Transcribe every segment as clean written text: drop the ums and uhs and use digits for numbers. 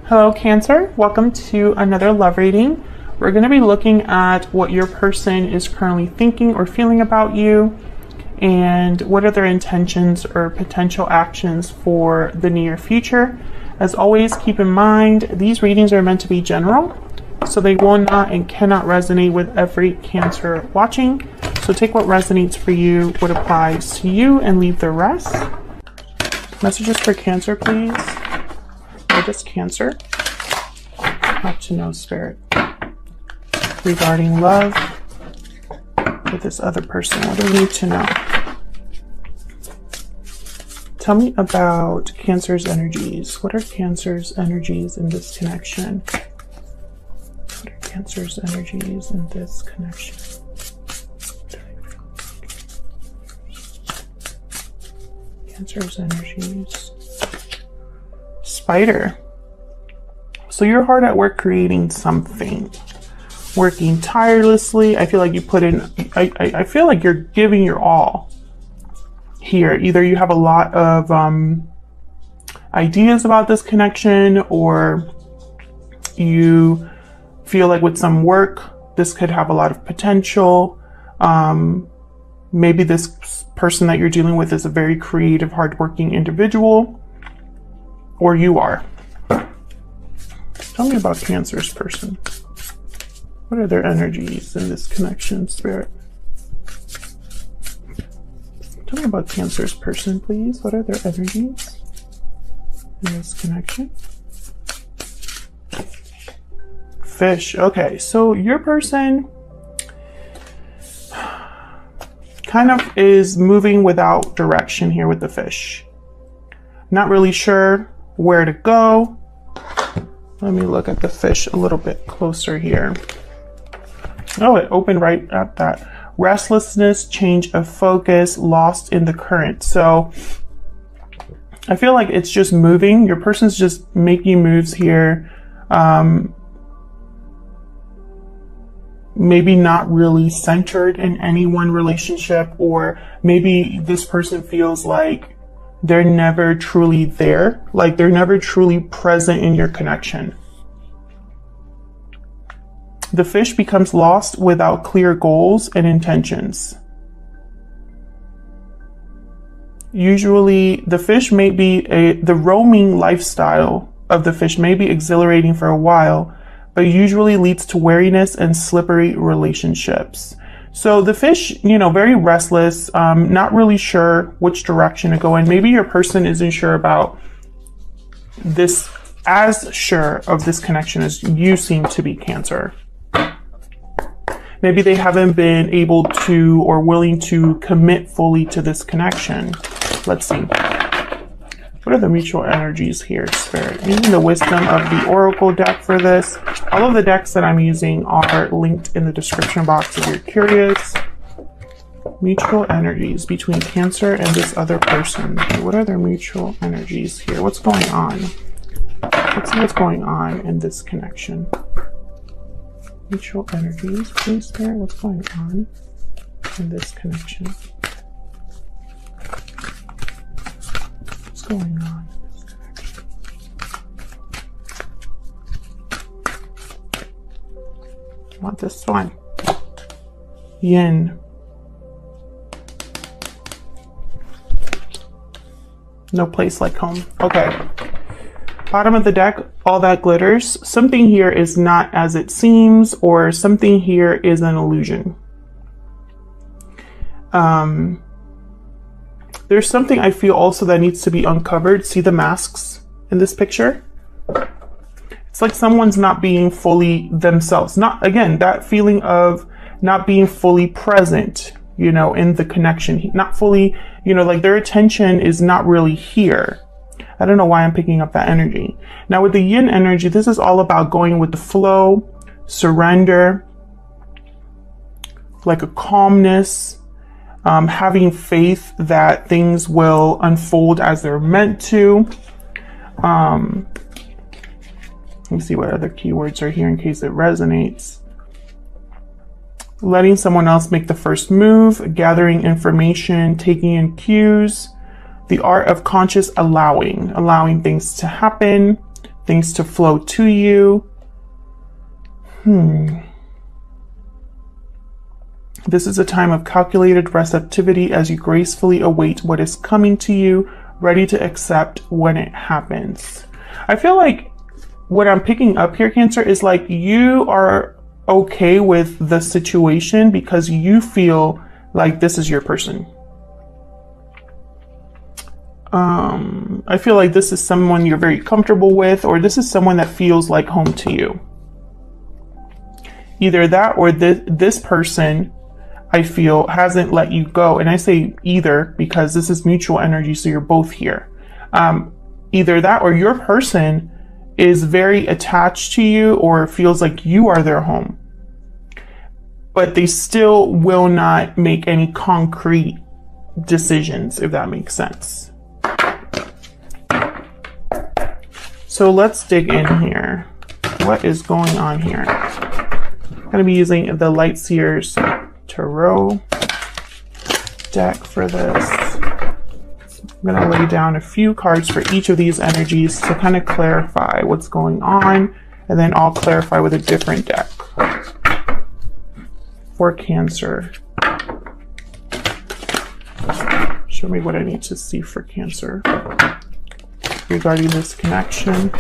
Hello, Cancer. Welcome to another love reading. We're going to be looking at what your person is currently thinking or feeling about you and what are their intentions or potential actions for the near future. As always, keep in mind, these readings are meant to be general, so they will not and cannot resonate with every Cancer watching. So take what resonates for you, what applies to you, and leave the rest. Messages for Cancer, please. What is Cancer? Have to know, Spirit. Regarding love with this other person, what do we need to know? Tell me about Cancer's energies. What are Cancer's energies in this connection? What are Cancer's energies in this connection? Cancer's energies. Spider. So you're hard at work creating something, working tirelessly. I feel like you put in, I feel like you're giving your all here. Either you have a lot of ideas about this connection, or you feel like with some work, this could have a lot of potential. Maybe this person that you're dealing with is a very creative, hardworking individual, or you are. Tell me about Cancer's person. What are their energies in this connection, Spirit? Tell me about Cancer's person, please. What are their energies in this connection? Fish. Okay, so your person kind of is moving without direction here with the fish. Not really sure where to go. Let me look at the fish a little bit closer here. Oh, it opened right at that. Restlessness, change of focus, lost in the current. So I feel like it's just moving. Your person's just making moves here. Maybe not really centered in any one relationship, or maybe this person feels like they're never truly there, like they're never truly present in your connection. The fish becomes lost without clear goals and intentions. Usually the fish may be the roaming lifestyle of the fish may be exhilarating for a while, but usually leads to weariness and slippery relationships. So the fish, very restless, not really sure which direction to go in. Maybe your person isn't sure about this, as sure of this connection as you seem to be, Cancer. Maybe they haven't been able to or willing to commit fully to this connection. Let's see. What are the mutual energies here, Spirit? Using the wisdom of the Oracle deck for this. All of the decks that I'm using are linked in the description box if you're curious. Mutual energies between Cancer and this other person. What are their mutual energies here? What's going on? Let's see what's going on in this connection. Mutual energies, please, Spirit. What's going on in this connection? What's going on in this connection? I want this one. Yin. No place like home. Okay. Bottom of the deck, all that glitters. Something here is not as it seems, or something here is an illusion. There's something I feel also that needs to be uncovered. See the masks in this picture? It's like someone's not being fully themselves. Not, again, that feeling of not being fully present, in the connection. Not fully, like their attention is not really here. I don't know why I'm picking up that energy. Now with the Yin energy, this is all about going with the flow, surrender, like a calmness, having faith that things will unfold as they're meant to. Let me see what other keywords are here in case it resonates. Letting someone else make the first move, gathering information, taking in cues, the art of conscious allowing things to happen, things to flow to you. This is a time of calculated receptivity as you gracefully await what is coming to you, ready to accept when it happens. I feel like what I'm picking up here, Cancer, is like you are okay with the situation because you feel like this is your person. I feel like this is someone you're very comfortable with, or this is someone that feels like home to you. Either that or this person, I feel, hasn't let you go. And I say either because this is mutual energy, so you're both here. Either that or your person is very attached to you or feels like you are their home. But they still will not make any concrete decisions, if that makes sense. So let's dig in here. What is going on here? I'm going to be using the Light Seers Tarot deck for this. I'm going to lay down a few cards for each of these energies to kind of clarify what's going on, and then I'll clarify with a different deck for Cancer. Show me what I need to see for Cancer regarding this connection.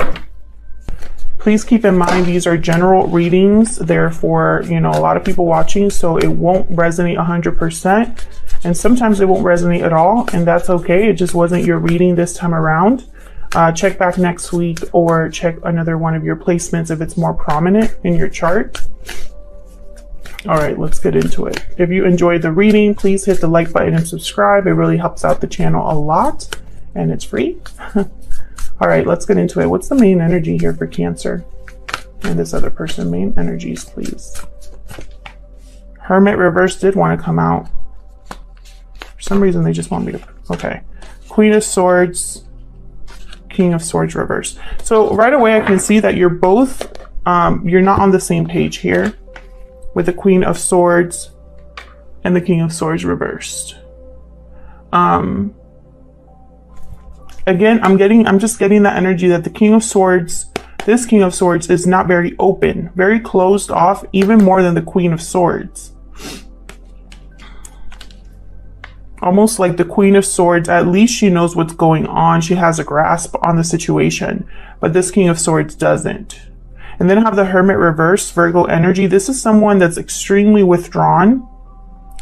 Please keep in mind these are general readings. They're for, a lot of people watching, so it won't resonate 100%. And sometimes it won't resonate at all, and that's okay. It just wasn't your reading this time around. Check back next week or check another one of your placements if it's more prominent in your chart. All right, let's get into it. If you enjoyed the reading, please hit the like button and subscribe. It really helps out the channel a lot, and it's free. All right, let's get into it. What's the main energy here for Cancer? And this other person, main energies, please. Hermit reverse did want to come out. For some reason, they just want me to, okay. Queen of Swords, King of Swords reverse. So right away, I can see that you're both, you're not on the same page here with the Queen of Swords and the King of Swords reversed. Again, I'm just getting the energy that the King of Swords, this King of Swords is not very open, very closed off, even more than the Queen of Swords. Almost like the Queen of Swords, at least she knows what's going on. She has a grasp on the situation, but this King of Swords doesn't. And then I have the Hermit reverse, Virgo energy. This is someone that's extremely withdrawn,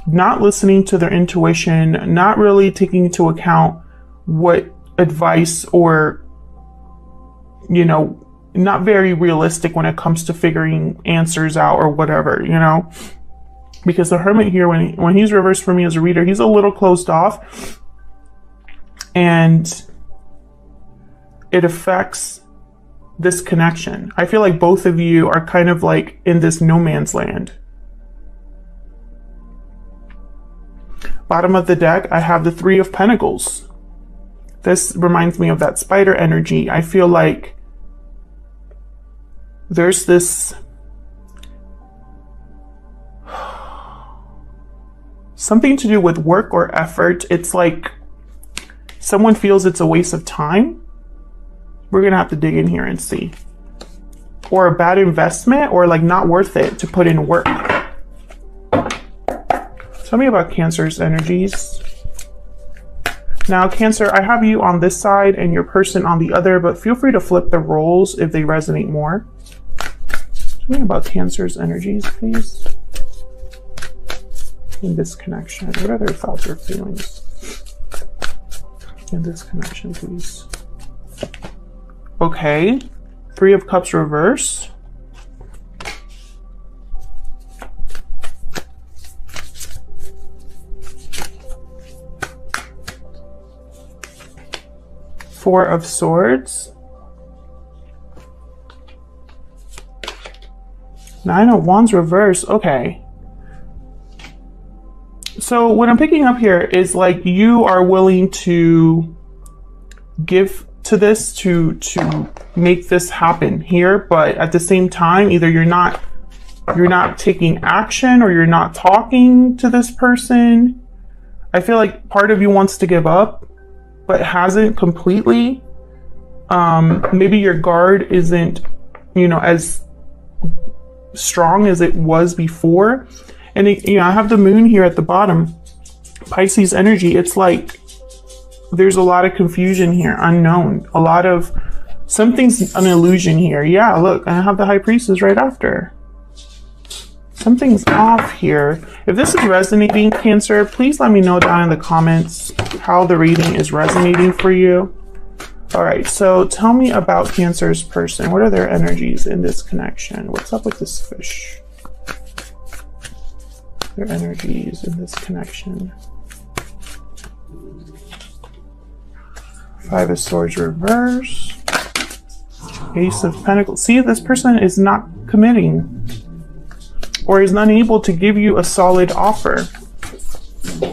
not listening to their intuition, not really taking into account what advice or, not very realistic when it comes to figuring answers out or whatever, because the Hermit here, when he's reversed for me as a reader, he's a little closed off, and it affects this connection. I feel like both of you are kind of like in this no man's land. Bottom of the deck, I have the Three of Pentacles. This reminds me of that spider energy. I feel like there's this something to do with work or effort. It's like someone feels it's a waste of time. We're gonna have to dig in here and see. Or a bad investment, or like not worth it to put in work. Tell me about Cancer's energies. Now, Cancer, I have you on this side and your person on the other, but feel free to flip the roles if they resonate more. Tell me about Cancer's energies, please. In this connection, what are their thoughts or feelings? In this connection, please. Okay, Three of Cups reverse. Four of Swords. Nine of Wands reverse. Okay. So what I'm picking up here is like you are willing to give to this to make this happen here, but at the same time, either you're not taking action or you're not talking to this person. I feel like part of you wants to give up, but hasn't completely. Maybe your guard isn't, you know, as strong as it was before. And you know, I have the moon here at the bottom, Pisces energy. It's like there's a lot of confusion here, unknown, a lot of something's an illusion here. Yeah, look, I have the high priestess right after. Something's off here. If this is resonating, Cancer, please let me know down in the comments how the reading is resonating for you. All right, so tell me about Cancer's person. What are their energies in this connection? What's up with this fish? Their energies in this connection. Five of Swords reverse. Ace of Pentacles. See, this person is not committing or is unable to give you a solid offer.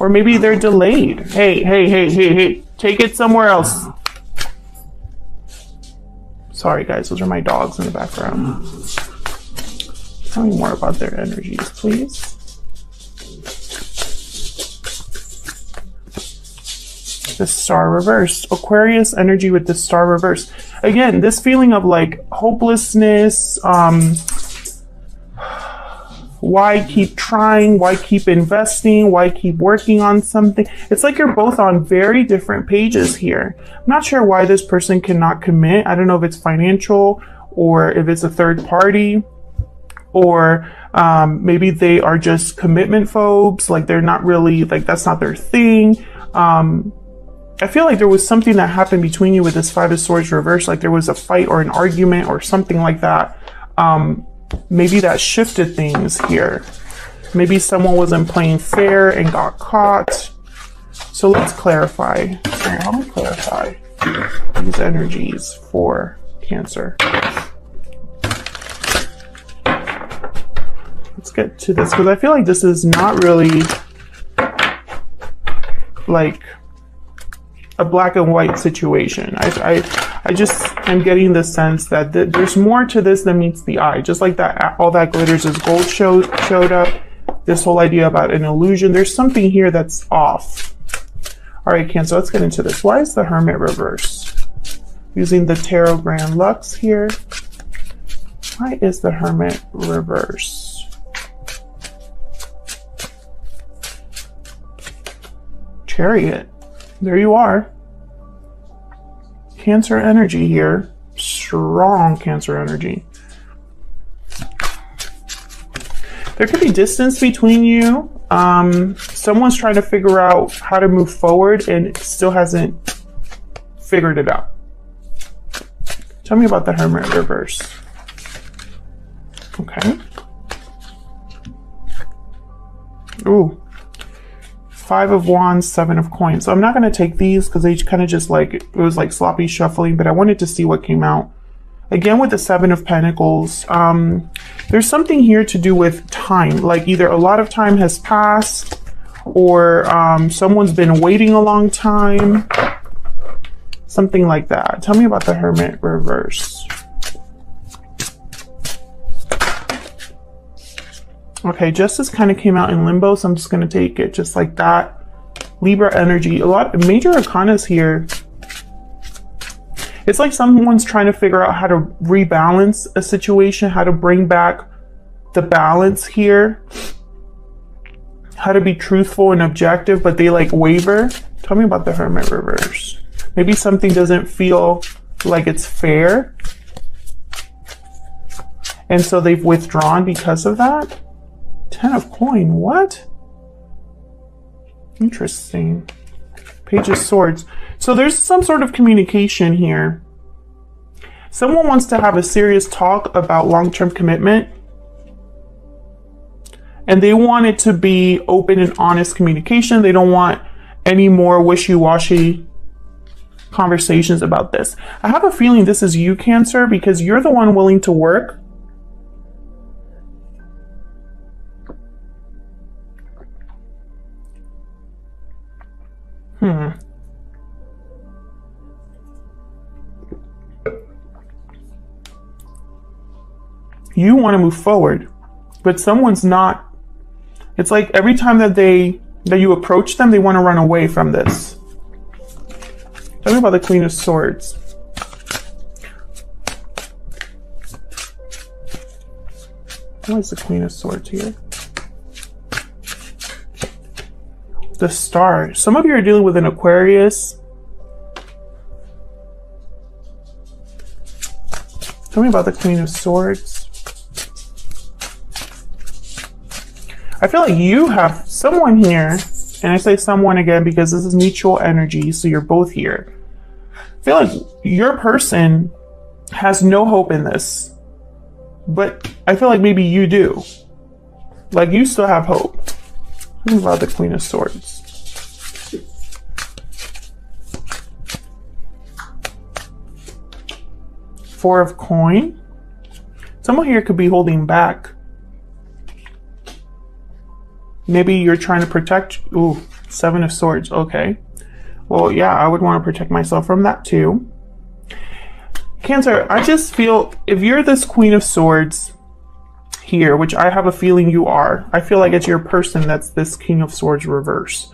Or maybe they're delayed. Hey, take it somewhere else. Sorry guys, those are my dogs in the background. Tell me more about their energies, please. The Star reverse. Aquarius energy with the Star reverse. Again, this feeling of like hopelessness. Why keep trying? Why keep investing? Why keep working on something? It's like you're both on very different pages here. I'm not sure why this person cannot commit. I don't know if it's financial or if it's a third party, or maybe they are just commitment phobes. Like they're not really, like that's not their thing. I feel like there was something that happened between you with this Five of Swords reverse. Like there was a fight or an argument or something like that. Maybe that shifted things here. Maybe someone wasn't playing fair and got caught. So let's clarify. How do we clarify these energies for Cancer? Let's get to this, because I feel like this is not really like a black and white situation. I just am getting the sense that there's more to this than meets the eye. Just like that, all that glitters is gold showed up. This whole idea about an illusion. There's something here that's off. All right, Cancer, let's get into this. Why is the Hermit reverse? Using the Tarot Grand Lux here. Why is the Hermit reverse? Chariot. There you are. Cancer energy here. Strong Cancer energy. There could be distance between you. Someone's trying to figure out how to move forward and still hasn't figured it out. Tell me about the Hermit reverse. Okay. Ooh. Five of Wands, Seven of Coins. So I'm not going to take these because they kind of just like, it was like sloppy shuffling, but I wanted to see what came out. Again, with the Seven of Pentacles, there's something here to do with time. Like either a lot of time has passed or someone's been waiting a long time. Something like that. Tell me about the Hermit reverse. Okay, Justice kind of came out in limbo, so I'm just going to take it just like that. Libra energy. A lot of major arcanas here. It's like someone's trying to figure out how to rebalance a situation, how to bring back the balance here, how to be truthful and objective, but they like waver. Tell me about the Hermit reverse. Maybe something doesn't feel like it's fair, and so they've withdrawn because of that. Ten of Coin, what? Interesting. Page of Swords. So there's some sort of communication here. Someone wants to have a serious talk about long-term commitment. And they want it to be open and honest communication. They don't want any more wishy-washy conversations about this. I have a feeling this is you, Cancer, because you're the one willing to work. You want to move forward, but someone's not. It's like every time that you approach them, they want to run away from this. Tell me about the Queen of Swords. Why is the Queen of Swords here? The Star. Some of you are dealing with an Aquarius. Tell me about the Queen of Swords. I feel like you have someone here, and I say someone again because this is mutual energy, so you're both here. I feel like your person has no hope in this, but I feel like maybe you do. Like you still have hope. Tell me about the Queen of Swords. Four of Coin. Someone here could be holding back. Maybe you're trying to protect. Ooh, Seven of Swords. Okay. Well, yeah, I would want to protect myself from that too. Cancer, I just feel if you're this Queen of Swords here, which I have a feeling you are, I feel like it's your person that's this King of Swords reverse.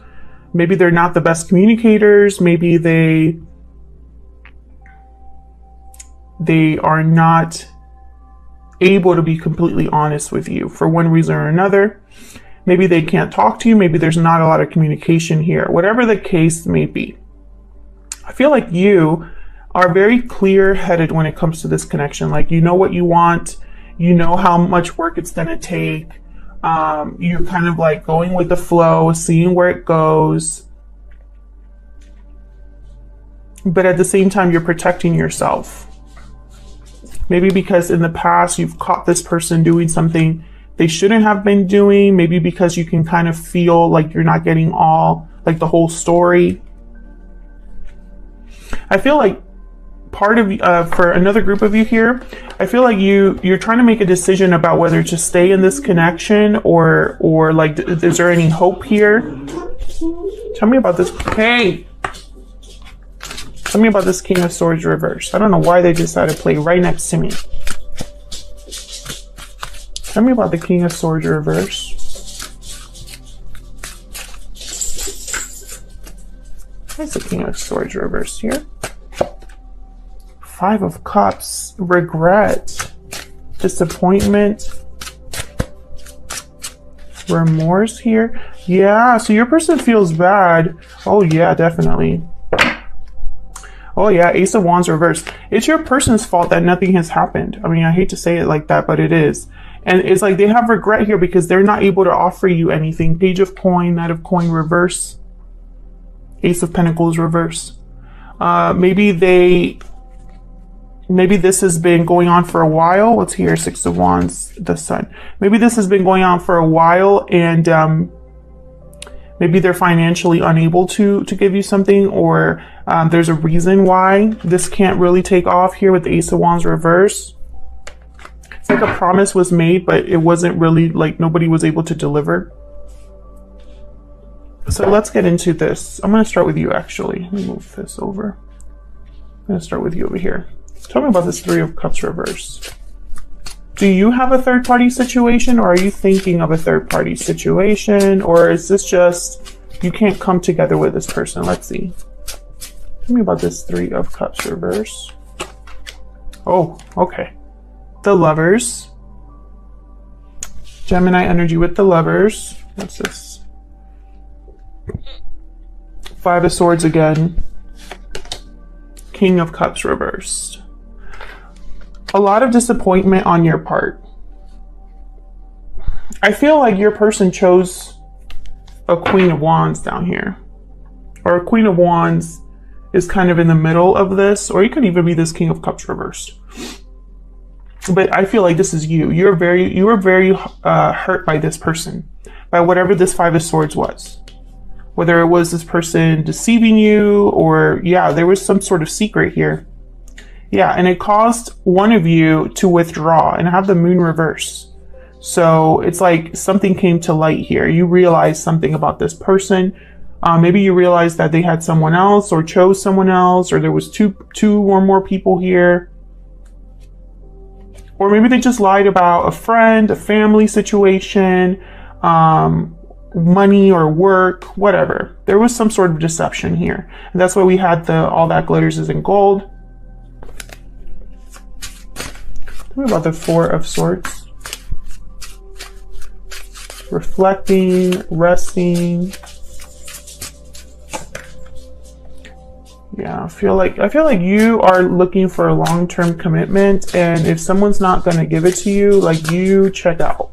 Maybe they're not the best communicators. Maybe they are not able to be completely honest with you for one reason or another. Maybe they can't talk to you. Maybe there's not a lot of communication here. Whatever the case may be. I feel like you are very clear-headed when it comes to this connection. Like, you know what you want. You know how much work it's going to take. You're kind of like going with the flow, seeing where it goes. But at the same time, you're protecting yourself. Maybe because in the past, you've caught this person doing something they shouldn't have been doing. Maybe because you can kind of feel like you're not getting all, like the whole story. I feel like part of, for another group of you here, I feel like you're trying to make a decision about whether to stay in this connection or like, is there any hope here? Tell me about this. Hey, tell me about this King of Swords reverse. I don't know why they decided to play right next to me. Tell me about the King of Swords reverse. Where's the King of Swords reverse here? Five of Cups. Regret. Disappointment. Remorse here. Yeah, so your person feels bad. Oh yeah, definitely. Oh yeah, Ace of Wands reverse. It's your person's fault that nothing has happened. I mean, I hate to say it like that, but it is. And it's like they have regret here because they're not able to offer you anything. Page of Coin, Knight of Coin reverse. Ace of Pentacles reverse. Maybe this has been going on for a while. What's here? Six of Wands, the Sun. Maybe this has been going on for a while, and maybe they're financially unable to give you something, or there's a reason why this can't really take off here with the Ace of Wands reverse. It's like a promise was made, but it wasn't really, like, nobody was able to deliver. So let's get into this. I'm going to start with you, actually. Let me move this over. I'm going to start with you over here. Tell me about this Three of Cups reverse. Do you have a third-party situation, or are you thinking of a third-party situation, or is this just you can't come together with this person? Let's see. Tell me about this Three of Cups reverse. Oh, okay. The Lovers. Gemini energy with the Lovers. What's this? Five of Swords again. King of Cups reversed. A lot of disappointment on your part. I feel like your person chose a Queen of Wands down here. Or a Queen of Wands is kind of in the middle of this. Or you could even be this King of Cups reversed. But I feel like this is you. You were very hurt by this person. By whatever this Five of Swords was. Whether it was this person deceiving you, or yeah, there was some sort of secret here. Yeah, and it caused one of you to withdraw and have the Moon reverse. So it's like something came to light here. You realized something about this person. Maybe you realized that they had someone else or chose someone else, or there was two or more people here. Or maybe they just lied about a friend, a family situation, money or work, whatever. There was some sort of deception here. And that's why we had the All That Glitters Is in Gold. Tell me about the Four of Swords. reflecting, resting. Yeah, I feel like you are looking for a long-term commitment, and if someone's not going to give it to you, like, you check out.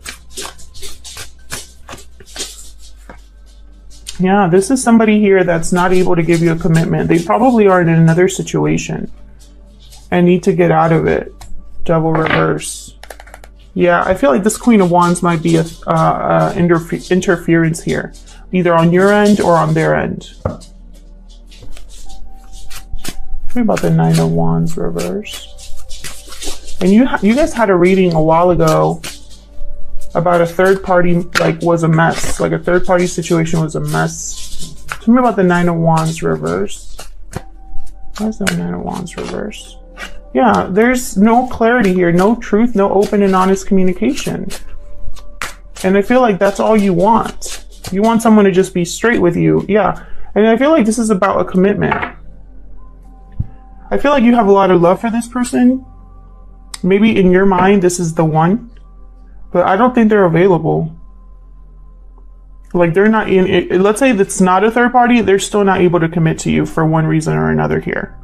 Yeah, this is somebody here that's not able to give you a commitment. They probably are in another situation and need to get out of it. Devil reverse. Yeah, I feel like this Queen of Wands might be a interference here, either on your end or on their end. What about the Nine of Wands reverse? And you guys had a reading a while ago about a third party, like, was a mess. Like, a third party situation was a mess. Tell me about the Nine of Wands reverse. Why is the Nine of Wands reverse? Yeah, there's no clarity here, no truth, no open and honest communication. And I feel like that's all you want. You want someone to just be straight with you. Yeah, and I feel like this is about a commitment. I feel like you have a lot of love for this person. Maybe in your mind, this is the one. But I don't think they're available. Like, they're not in it. Let's say that's not a third party. They're still not able to commit to you for one reason or another here.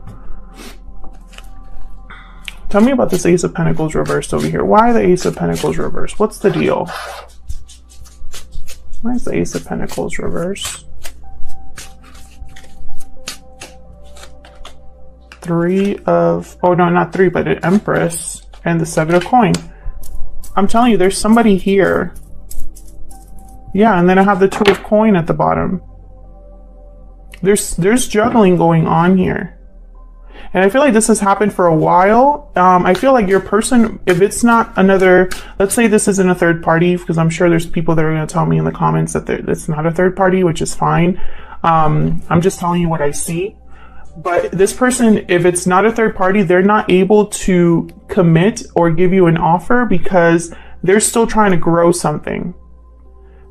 Tell me about this Ace of Pentacles reversed over here. Why the Ace of Pentacles reversed? What's the deal? Why is the Ace of Pentacles reversed? Oh no, not three, but an Empress and the Seven of Coins. I'm telling you, there's somebody here. Yeah, and then I have the Two of Coins at the bottom. There's juggling going on here. And I feel like this has happened for a while. I feel like your person, if it's not another, let's say this isn't a third party, because I'm sure there's people that are going to tell me in the comments that it's not a third party, which is fine. I'm just telling you what I see. But this person, if it's not a third party, they're not able to commit or give you an offer because they're still trying to grow something.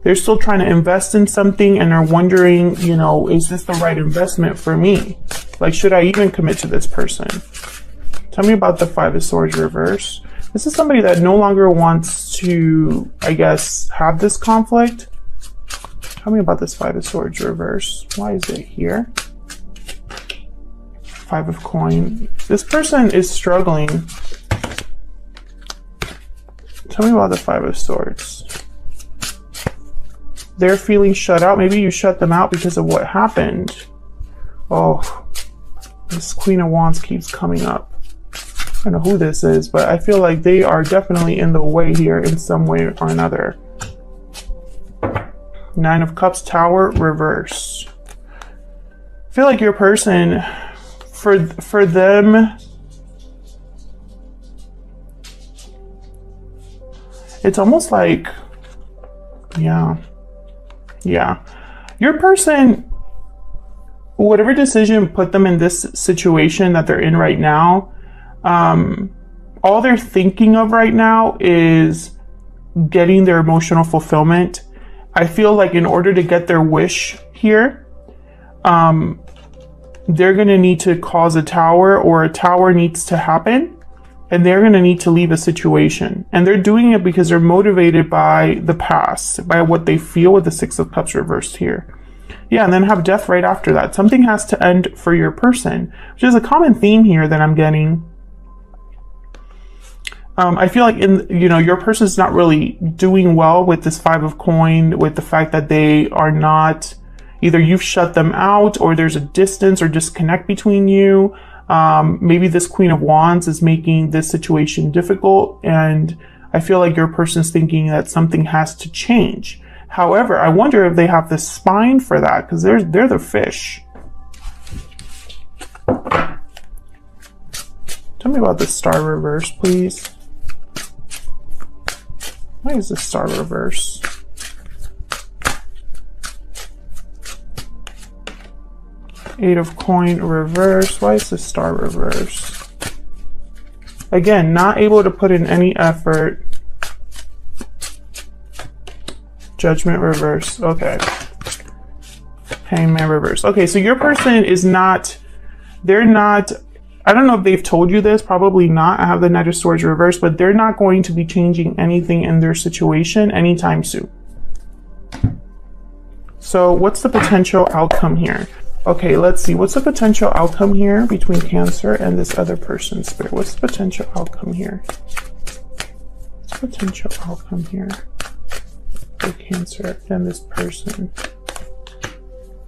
They're still trying to invest in something and are wondering, you know, is this the right investment for me? Like, should I even commit to this person? Tell me about the Five of Swords reverse. This is somebody that no longer wants to, I guess, have this conflict. Tell me about this Five of Swords reverse. Why is it here? Five of Coins. This person is struggling. Tell me about the Five of Swords. They're feeling shut out. Maybe you shut them out because of what happened. Oh, this Queen of Wands keeps coming up. I don't know who this is, but I feel like they are definitely in the way here in some way or another. Nine of Cups, Tower, reverse. I feel like your person, for them, it's almost like, yeah. Your person, whatever decision put them in this situation that they're in right now, all they're thinking of right now is getting their emotional fulfillment. I feel like in order to get their wish here, they're going to need to cause a tower, or a tower needs to happen, and they're going to need to leave a situation. And they're doing it because they're motivated by the past, by what they feel with the Six of Cups reversed here. Yeah, and then have death right after that. Something has to end for your person, which is a common theme here that I'm getting. I feel like your person's not really doing well with this Five of Coins, with the fact that they are not, either you've shut them out or there's a distance or disconnect between you. Maybe this Queen of Wands is making this situation difficult, and I feel like your person's thinking that something has to change. However, I wonder if they have the spine for that, because they're the fish. Tell me about the Star reverse, please. Why is the Star reverse? Eight of Coins reverse. Why is the Star reverse? Again, not able to put in any effort. Judgment reverse. Okay. Hangman reverse. Okay, so your person is not, they're not, I don't know if they've told you this, probably not. I have the Knight of Swords reverse, but they're not going to be changing anything in their situation anytime soon. So what's the potential outcome here? Okay, let's see. What's the potential outcome here between Cancer and this other person, Spirit? What's the potential outcome here? What's the potential outcome here for Cancer and this person?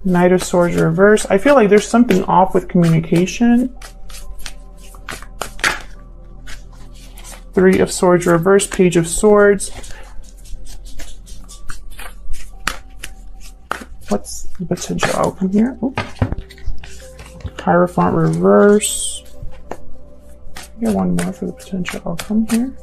Knight of Swords reverse. I feel like there's something off with communication. Three of Swords reverse, Page of Swords. What's the potential outcome here? Oops. Hierophant reverse. Get one more for the potential outcome here.